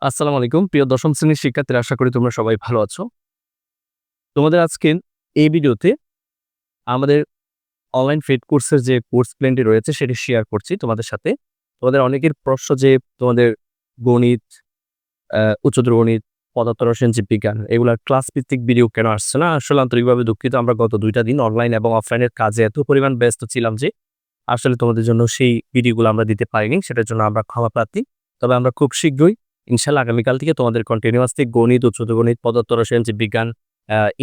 আসসালামু আলাইকুম। প্রিয় দশম শ্রেণীর শিক্ষার্থীরা, আশা করি তোমরা সবাই ভালো আছো। তোমাদের আজকের এই ভিডিওতে আমাদের অনলাইন পেইড কোর্সের যে কোর্স প্ল্যানটি রয়েছে সেটি শেয়ার করছি তোমাদের সাথে। তোমাদের অনেকের প্রশ্ন যে তোমাদের গণিত, উচ্চতর গণিত, পদার্থ রসায়ন, জীববিজ্ঞান এগুলার ক্লাস ভিত্তিক ভিডিও কেন আসছে না? আসলে আন্তরিকভাবে দুঃখিত। আমরা গত ২ টা দিন অনলাইন এবং অফলাইনের কাজে এত পরিমাণ ব্যস্ত ছিলাম যে আসলে তোমাদের জন্য সেই ভিডিওগুলো আমরা দিতে পারিনি। সেটার জন্য আমরা ক্ষমা প্রার্থী। তবে আমরা খুব শীঘ্রই ইনশাআল্লাহ আগামীকাল থেকে তোমাদের কন্টিনিউয়াসলি গণিত, উচ্চতর গণিত, পদার্থ রসায়ন, জীববিজ্ঞান,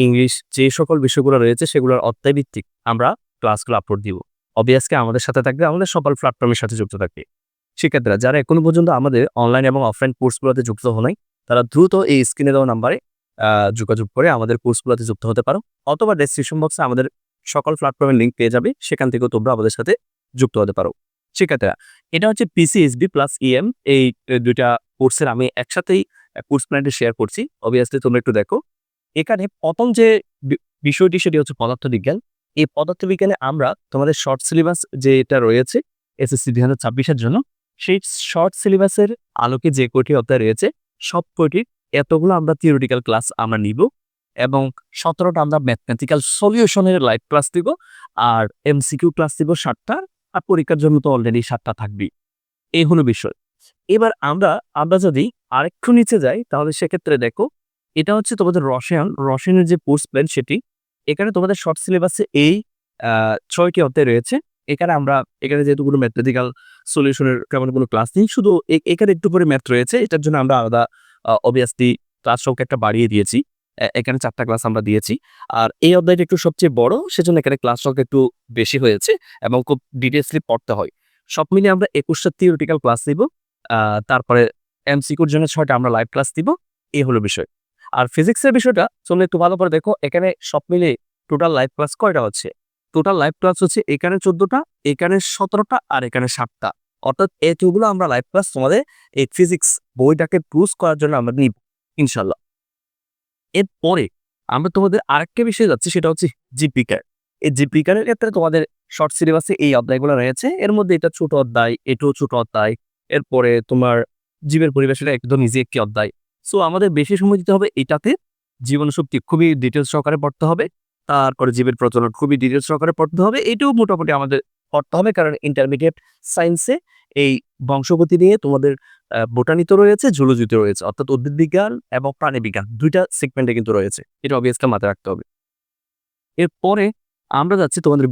ইংলিশ যে সকল বিষয়গুলো রয়েছে সেগুলোর অধ্যায়ভিত্তিক আমরা ক্লাসগুলো আপলোড দিব। অবভিয়াসলি আমাদের সাথে থাকবে, আমাদের সকল প্ল্যাটফর্মের সাথে যুক্ত থাকবে। শিক্ষার্থীরা যারা এখনো পর্যন্ত আমাদের অনলাইন এবং অফলাইন কোর্সগুলোতে যুক্ত হও নাই, তারা দ্রুত এই স্ক্রিনে দেওয়া নাম্বারে যোগাযোগ করে আমাদের কোর্সগুলোতে যুক্ত হতে পারো। অথবা ডেসক্রিপশন বক্সে আমাদের সকল প্ল্যাটফর্মের লিঙ্ক পেয়ে যাবে। সেখান থেকেও তোমরা আমাদের সাথে যুক্ত হতে পারো। শিক্ষার্থীরা, এটা হচ্ছে পিসিএসবি প্লাস ইএম এই ২ টা কোর্সের আমি একসাথেই কোর্স প্ল্যানটি শেয়ার করছি। অবভিয়াসলি তোমরা একটু দেখো। এখানে ১ম যে বি বিষয়টি সেটি হচ্ছে পদার্থবিজ্ঞান। এই পদার্থবিজ্ঞানে আমরা তোমাদের শর্ট সিলেবাস যেটা রয়েছে এসএসসি ২০২৬ এর জন্য, সেই শর্ট সিলেবাসের আলোকে যে কয়টি অধ্যায় রয়েছে সব কয়টির এতগুলো আমরা থিওরিটিক্যাল ক্লাস আমরা নিব এবং ১৭ টা আমরা ম্যাথমেটিক্যাল সলিউশনের লাইভ ক্লাস দিব আর এমসিকিউ ক্লাস দিব ৭ টা। আর পরীক্ষার জন্য তো অলরেডি ৭ টা থাকবেই। এই হলো বিষয়। এবার আমরা যদি আরেকটু নিচে যাই তাহলে সেক্ষেত্রে দেখো, এটা হচ্ছে তোমাদের রসায়নের যে কোর্স প্ল্যান সেটি। এখানে তোমাদের শর্ট সিলেবাসে এই ৬ টি অধ্যায় রয়েছে। এখানে যেহেতু কোনো ম্যাথমেটিক্যাল সলিউশনের তেমন কোনো ক্লাস নেই। শুধু এখানে একটু করে ম্যাথ রয়েছে। এটার জন্য আমরা আলাদা obviously ক্লাস সংখ্যা একটা বাড়িয়ে দিয়েছি। এখানে ৪ টা ক্লাস আমরা দিয়েছি। আর এই অধ্যায়টা একটু সবচেয়ে বড়, সেজন্য এখানে ক্লাস সংখ্যা একটু বেশি হয়েছে এবং খুব ডিটেইলসলি পড়তে হয়। সব মিলিয়ে আমরা ২১ টা থিওরিটিক্যাল ক্লাস নিব। আ তারপরে এমসিকিউর জন্য ৬ টা আমরা লাইভ ক্লাস দিব। এই হলো বিষয়। আর ফিজিক্সের বিষয়টা তোমরা একটু ভালো করে দেখো। এখানে সব মিলিয়ে টোটাল লাইভ ক্লাস কয়টা হচ্ছে? টোটাল লাইভ ক্লাস হচ্ছে এখানে ১৪ টা, এখানে ১৭ টা আর এখানে ৭ টা। অর্থাৎ এতগুলো আমরা লাইভ ক্লাস তোমাদের এই ফিজিক্স বইটাকে বুস্ট করার জন্য আমরা নিব ইনশাআল্লাহ। এরপরে আমরা তোমাদের আরেকটা বিষয়ে যাচ্ছি, সেটা হচ্ছে জীববিজ্ঞান। এই জীববিজ্ঞানের ক্ষেত্রে তোমাদের শর্ট সিলেবাসে এই অধ্যায়গুলো রয়েছে। এর মধ্যে এটা ছোট অধ্যায়, এটাও ছোট অধ্যায়। এরপরে তোমার জীবের পরিবেশ, এটা একদম ইজি একটি অধ্যায়। সো আমাদের বেশি সময় দিতে হবে এটাতে। জীবনশক্তি খুবই ডিটেইলস সহকারে পড়তে হবে। তারপরে জীবের প্রচলন খুবই ডিটেইলস সহকারে পড়তে হবে। এটাও মোটামুটি আমাদের পড়তে হবে, কারণ ইন্টারমিডিয়েট সায়েন্সে এই বংশগতি নিয়ে তোমাদের বোটানিতে রয়েছে, জুলজিতে রয়েছে। অর্থাৎ উদ্ভিদ বিজ্ঞান এবং প্রাণীবিজ্ঞান ২ টা সেগমেন্টে কিন্তু রয়েছে। এটা অবভিয়াসলি মাথায় রাখতে হবে। এরপরে আমরা যাচ্ছি তোমাদের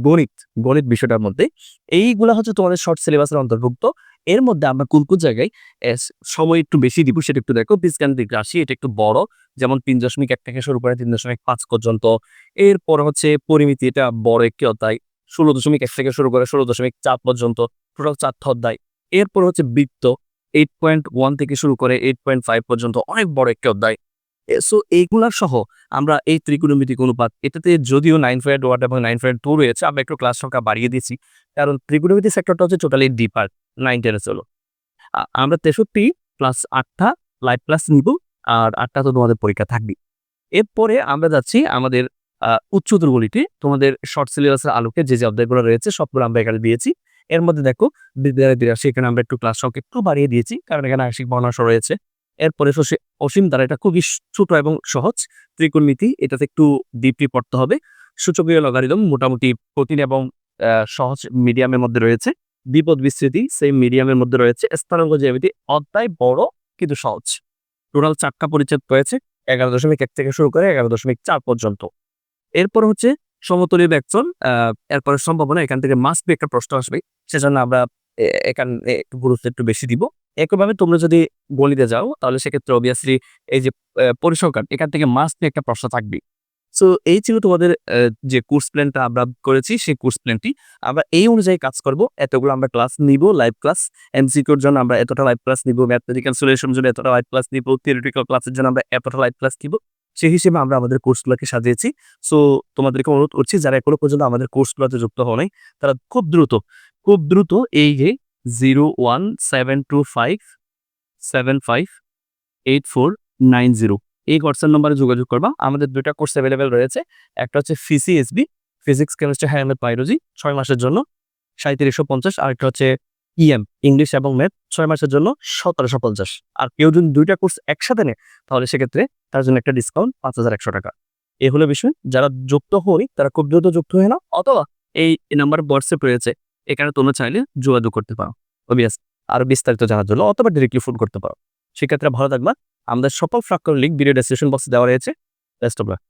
গণিত বিষয়টার মধ্যে। এইগুলা হচ্ছে তোমাদের শর্ট সিলেবাসের অন্তর্ভুক্ত। এর মধ্যে আমরা কোন জায়গায় এস সময় একটু বেশি দিব সেটা একটু দেখো। বীজগাণিতিক রাশি এটা একটু বড়। যেমন ৩.১ থেকে শুরু করে ৩.৫ পর্যন্ত। এরপরে হচ্ছে পরিমিতি, এটা বড় একটি অধ্যায়। ১৬.১ থেকে শুরু করে ১৬.৪ পর্যন্ত। টোটাল ৪ টা অধ্যায়। এরপর হচ্ছে বৃত্ত ৮.১ থেকে শুরু করে ৮.৫ পর্যন্ত, অনেক বড় একটি অধ্যায়। সো এইগুলা সহ আমরা এই ত্রিকোণমিতিক অনুপাত, এটাতে যদিও 9.1 এবং 9.2 রয়েছে, আমরা একটু ক্লাস সংখ্যা বাড়িয়ে দিয়েছি। কারণ ত্রিকোণমিতি সেক্টরটা হচ্ছে টোটালি ডিপার 9-10 এর জন্য। আমরা ৬৩ প্লাস ৮ টা লাইভ ক্লাস নিব। আর ৮ টা তো তোমাদের পরীক্ষা থাকবেই। এরপরে আমরা যাচ্ছি আমাদের উচ্চতর গণিতে। তোমাদের শর্ট সিলেবাসের আলোকে যে অধ্যায়গুলো রয়েছে সবগুলো আমরা এখানে দিয়েছি। এর মধ্যে দেখো বিদ্যালয় রাশি, এখানে আমরা একটু ক্লাস সংখ্যা একটু বাড়িয়ে দিয়েছি, কারণ এখানে আংশিক ভগ্নাংশ রয়েছে। এরপরে অসীম দ্বারা, এটা খুবই ছোট এবং সহজ। ত্রিকোণমিতি, এটাতে একটু ডিপলি পড়তে হবে। সূচকীয় লগারিদম মোটামুটি কঠিন এবং সহজ মিডিয়ামের মধ্যে রয়েছে। বিপদ বিস্তৃতি সেম মিডিয়ামের মধ্যে রয়েছে। স্থানাঙ্ক জ্যামিতি অধ্যায় বড় কিন্তু সহজ। টোটাল ৪ টা পরিচ্ছেদ রয়েছে। ১১.১ থেকে শুরু করে ১১.৪ পর্যন্ত। এরপর হচ্ছে সমতলীয় বেগচল, এরপরে সম্ভাবনা, এখান থেকে মাস্ট বি একটা প্রশ্ন আসবে। সেজন্য আমরা এখানে একটু গুরুত্ব একটু বেশি দিব। একইভাবে তোমরা যদি গণিতে যাও তাহলে সেক্ষেত্রে অবভিয়াসলি এই যে পরিসংখ্যান, এখান থেকে মাস্ট বি একটা প্রশ্ন থাকবেই। সো এই ছিল তোমাদের যে কোর্স প্ল্যানটা আমরা করেছি, সেই কোর্স প্ল্যানটি আমরা এই অনুযায়ী কাজ করব। এতগুলো আমরা ক্লাস নিব, লাইভ ক্লাস। এমসিকিউর জন্য আমরা এতটা লাইভ ক্লাস নিব, ম্যাথমেটিক্যাল সলিউশনের জন্য এতটা লাইভ ক্লাস নিব, থিওরিটিক্যাল ক্লাসের জন্য আমরা এতটা লাইভ ক্লাস নিব। সেই হিসেবে আমরা আমাদের কোর্সগুলোকে সাজিয়েছি। সো তোমাদেরকে অনুরোধ করছি, যারা এখনো পর্যন্ত আমাদের কোর্সগুলোতে যুক্ত হও নাই, তারা খুব দ্রুত এই যে 01725758490 এই হোয়াটসঅ্যাপ নম্বরে যোগাযোগ করবা। আমাদের ২ টা কোর্স এভেইলেবল রয়েছে। একটা হচ্ছে ফিসিএসবি, ফিজিক্স, কেমিস্ট্রি, বায়োলজি ৬ মাসের জন্য ৩৭৫০। আরেকটা হচ্ছে ইএম ইংলিশ এবং ম্যাথ 6 মাসের জন্য 1750। আর কেউ যদি 2টা কোর্স একসাথে নেয় তাহলে সেক্ষেত্রে তার জন্য একটা ডিসকাউন্ট 5100 টাকা। এই হলো বিষয়। যারা যুক্ত হই তারা খুব দ্রুত যুক্ত হয়ে নাও, অথবা এই নাম্বার হোয়াটসঅ্যাপ রয়েছে, এখানে তোমরা চাইলে যোগাযোগ করতে পারো অবভিয়াস আরো বিস্তারিত জানার জন্য, অথবা ডিরেক্টলি ফোন করতে পারো। সেক্ষেত্রে ভালো থাকবা। আমাদের সকল ফ্রাক্টর লিঙ্ক ভিডিও ডেসক্রিপশন বক্সে দেওয়া রয়েছে। Best of luck.